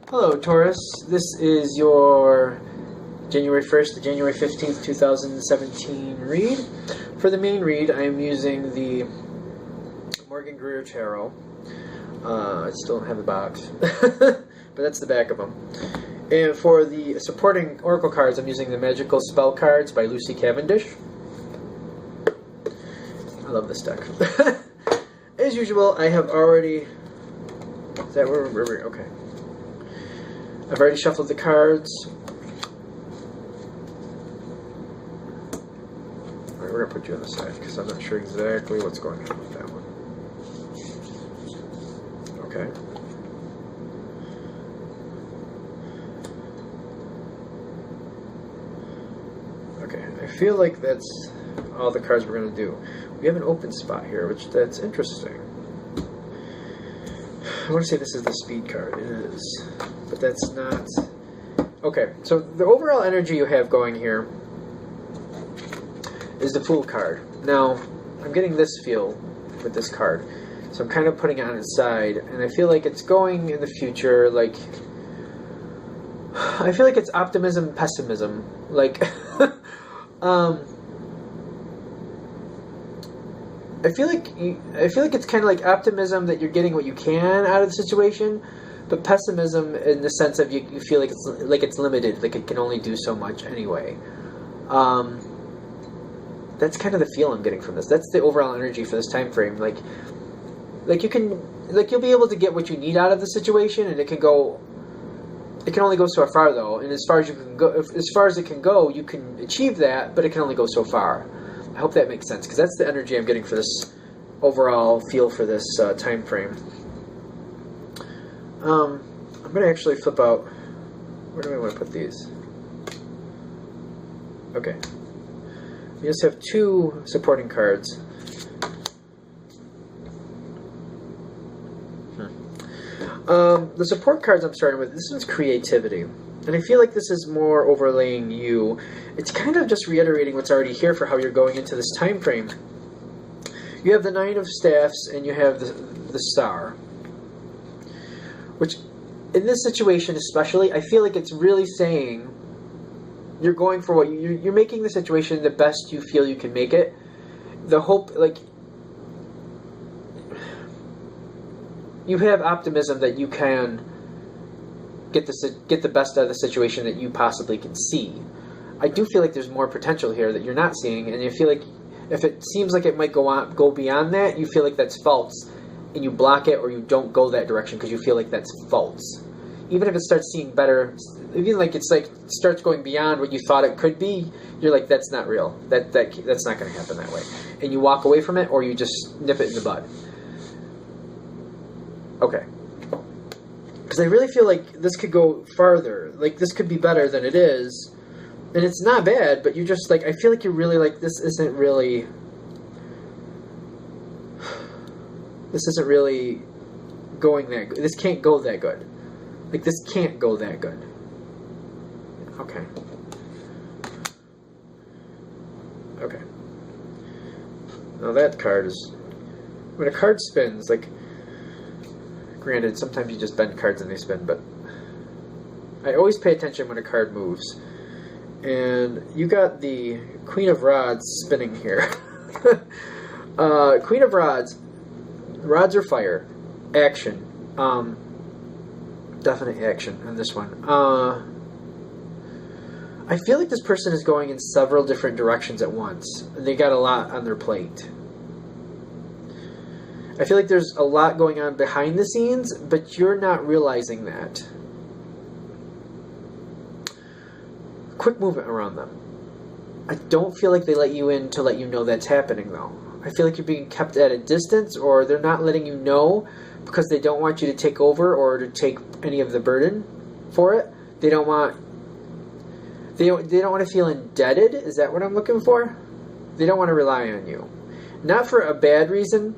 Hello, Taurus. This is your January 1st to January 15th, 2017 read. For the main read, I am using the Morgan Greer Tarot. I still don't have a box, but that's the back of them. And for the supporting oracle cards, I'm using the Magical Spell Cards by Lucy Cavendish. I love this deck. As usual, I have already... Is that where we're... Okay. I've already shuffled the cards. Alright, we're going to put you on the side because I'm not sure exactly what's going on with that one. Okay. Okay, I feel like that's all the cards we're going to do. We have an open spot here, which that's interesting. I want to say this is the speed card. It is. But that's not... Okay, so the overall energy you have going here is the Fool card. Now, I'm getting this feel with this card. So I'm kind of putting it on its side, and I feel like it's going in the future, like... I feel like it's optimism, pessimism. Like... I feel like it's kind of like optimism that you're getting what you can out of the situation, but pessimism in the sense of you feel like it's limited, like it can only do so much anyway. That's kind of the feel I'm getting from this. That's the overall energy for this time frame. Like you'll be able to get what you need out of the situation, and it can only go so far though. And as far as it can go, you can achieve that, but it can only go so far. I hope that makes sense, because that's the energy I'm getting for this overall feel for this time frame. I'm going to actually flip out... Where do I want to put these? Okay. We just have two supporting cards. The support cards I'm starting with, this one's creativity. And I feel like this is more overlaying you. It's kind of just reiterating what's already here for how you're going into this time frame. You have the Nine of Staffs and you have the Star. Which, in this situation especially, I feel like it's really saying you're going for what you're making the situation the best you feel you can make it. The hope, like, you have optimism that you can get the best out of the situation that you possibly can see. I do feel like there's more potential here that you're not seeing, and you feel like if it seems like it might go beyond that, you feel like that's false, and you block it or you don't go that direction because you feel like that's false. Even if it starts seeing better, even like it's like starts going beyond what you thought it could be, you're like, that's not real. That's not going to happen that way, and you walk away from it or you just nip it in the bud. Okay. Because I really feel like this could go farther. Like, this could be better than it is. And it's not bad, but you're just like, I feel like you're really like, this isn't really going that good. This can't go that good. Like, this can't go that good. Okay. Okay. Now that card is... When a card spins, like... Granted, sometimes you just bend cards and they spin, but I always pay attention when a card moves. And you got the Queen of Rods spinning here. Queen of Rods. Rods are fire. Action. Definite action on this one. I feel like this person is going in several different directions at once. And they got a lot on their plate. I feel like there's a lot going on behind the scenes, but you're not realizing that. Quick movement around them. I don't feel like they let you in to let you know that's happening, though. I feel like you're being kept at a distance, or they're not letting you know because they don't want you to take over or to take any of the burden for it. They don't want to feel indebted. Is that what I'm looking for? They don't want to rely on you. Not for a bad reason.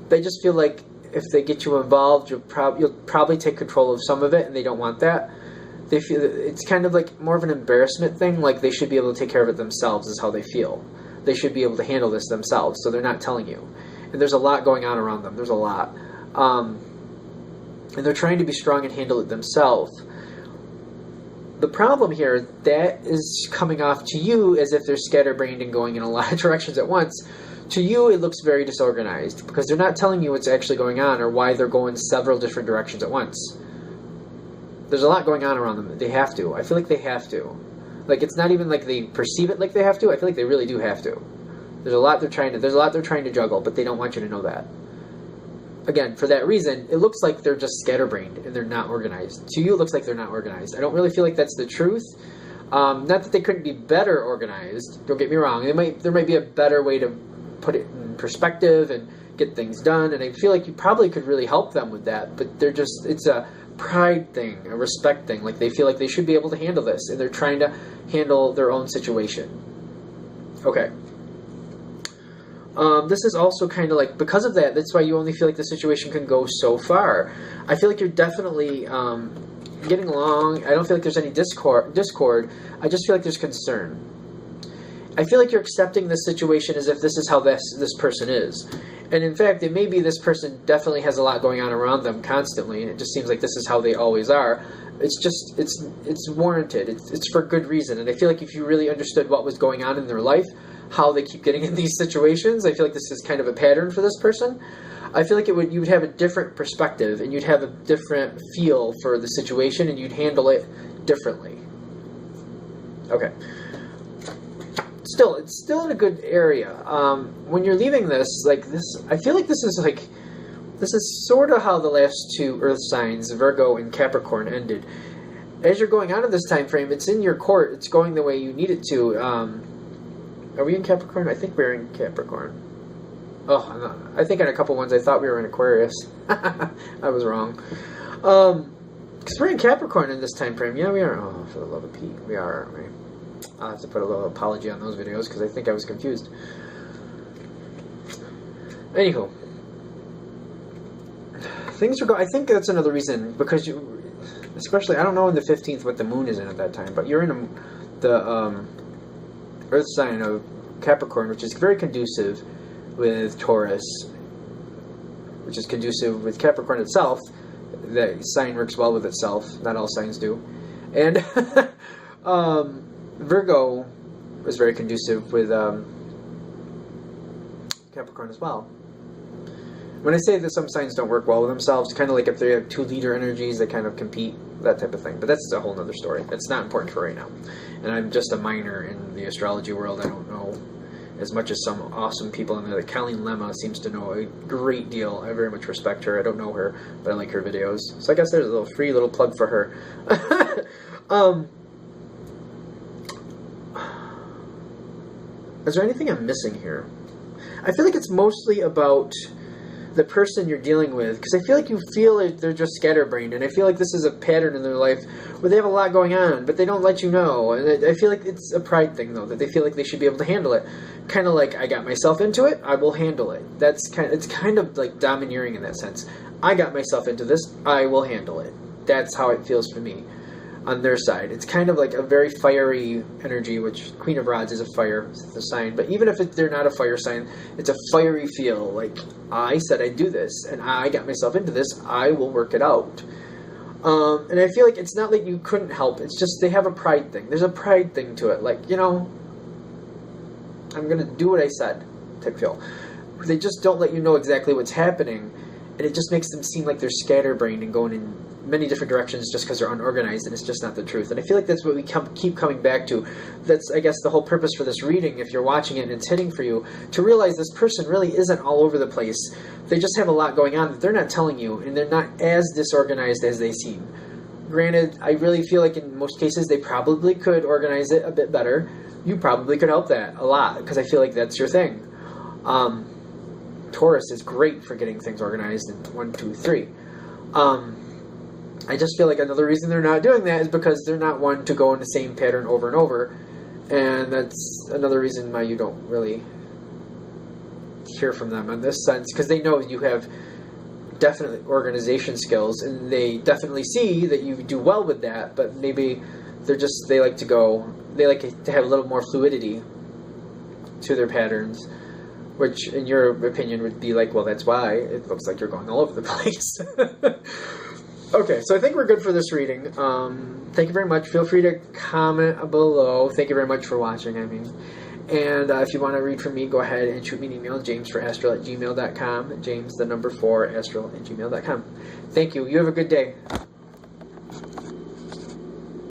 They just feel like if they get you involved, you'll probably take control of some of it, and they don't want that. They feel it's kind of like more of an embarrassment thing, like they should be able to take care of it themselves is how they feel. They should be able to handle this themselves, so they're not telling you. And there's a lot going on around them. There's a lot. and they're trying to be strong and handle it themselves. The problem here, that is coming off to you as if they're scatterbrained and going in a lot of directions at once. To you, it looks very disorganized because they're not telling you what's actually going on or why they're going several different directions at once. There's a lot going on around them. They have to. I feel like they have to. Like, it's not even like they perceive it like they have to. I feel like they really do have to. There's a lot they're trying to juggle, but they don't want you to know that. Again, for that reason, it looks like they're just scatterbrained and they're not organized. To you, it looks like they're not organized. I don't really feel like that's the truth. Not that they couldn't be better organized. Don't get me wrong. There might be a better way to put it in perspective and get things done. And I feel like you probably could really help them with that. But it's a pride thing, a respect thing. Like, they feel like they should be able to handle this, and they're trying to handle their own situation. Okay. This is also kind of like, because of that, that's why you only feel like the situation can go so far. I feel like you're definitely getting along. I don't feel like there's any discord. I just feel like there's concern. I feel like you're accepting this situation as if this is how this person is. And in fact, it may be this person definitely has a lot going on around them constantly, and it just seems like this is how they always are. It's warranted. It's for good reason. And I feel like if you really understood what was going on in their life, how they keep getting in these situations, I feel like this is kind of a pattern for this person. I feel like you would have a different perspective, and you'd have a different feel for the situation, and you'd handle it differently. Okay. It's still in a good area. When you're leaving this, I feel like this is sort of how the last two Earth signs, Virgo and Capricorn, ended. As you're going out of this time frame, it's in your court. It's going the way you need it to. Are we in Capricorn? I think we're in Capricorn. Oh, I think in a couple ones I thought we were in Aquarius. I was wrong. Because we're in Capricorn in this time frame. Yeah, we are. Oh, for the love of Pete, we are, aren't we? I'll have to put a little apology on those videos because I think I was confused. Anywho, things are going. I think that's another reason, because especially, I don't know in the 15th what the moon is in at that time, but you're in the Earth sign of Capricorn, which is very conducive with Taurus, which is conducive with Capricorn itself. That sign works well with itself. Not all signs do. And Virgo is very conducive with Capricorn as well. When I say that some signs don't work well with themselves, kind of like if they have two leader energies, they kind of compete, that type of thing. But that's a whole other story. It's not important for right now. And I'm just a minor in the astrology world. I don't know as much as some awesome people in there. Like Colleen Lemma seems to know a great deal. I very much respect her. I don't know her, but I like her videos. So I guess there's a free little plug for her. Is there anything I'm missing here? I feel like it's mostly about the person you're dealing with, because I feel like you feel like they're just scatterbrained, and I feel like this is a pattern in their life where they have a lot going on, but they don't let you know. And I feel like it's a pride thing, though, that they feel like they should be able to handle it. Kind of like, I got myself into it, I will handle it. It's kind of like domineering in that sense. I got myself into this, I will handle it. That's how it feels for me on their side. It's kind of like a very fiery energy, which Queen of Rods is a fire sign, but even if they're not a fire sign, it's a fiery feel. Like, I said I'd do this, and I got myself into this, I will work it out. And I feel like it's not like you couldn't help, it's just they have a pride thing. There's a pride thing to it. Like, I'm going to do what I said type feel. They just don't let you know exactly what's happening, and it just makes them seem like they're scatterbrained and going in many different directions just because they're unorganized, and it's just not the truth. And I feel like that's what we keep coming back to. That's, I guess, the whole purpose for this reading, if you're watching it and it's hitting for you, to realize this person really isn't all over the place. They just have a lot going on that they're not telling you, and they're not as disorganized as they seem. Granted, I really feel like in most cases they probably could organize it a bit better. You probably could help that a lot, because I feel like that's your thing. Taurus is great for getting things organized in 1, 2, 3. I just feel like another reason they're not doing that is because they're not one to go in the same pattern over and over, and that's another reason why you don't really hear from them in this sense, because they know you have definitely organization skills, and they definitely see that you do well with that, but maybe they like to have a little more fluidity to their patterns, which in your opinion would be like, well, that's why it looks like you're going all over the place. Okay, so I think we're good for this reading. Thank you very much. Feel free to comment below. Thank you very much for watching, I mean. And if you want to read from me, go ahead and shoot me an email, jamesforastral@gmail.com. James, the number 4, astral@gmail.com. Thank you. You have a good day.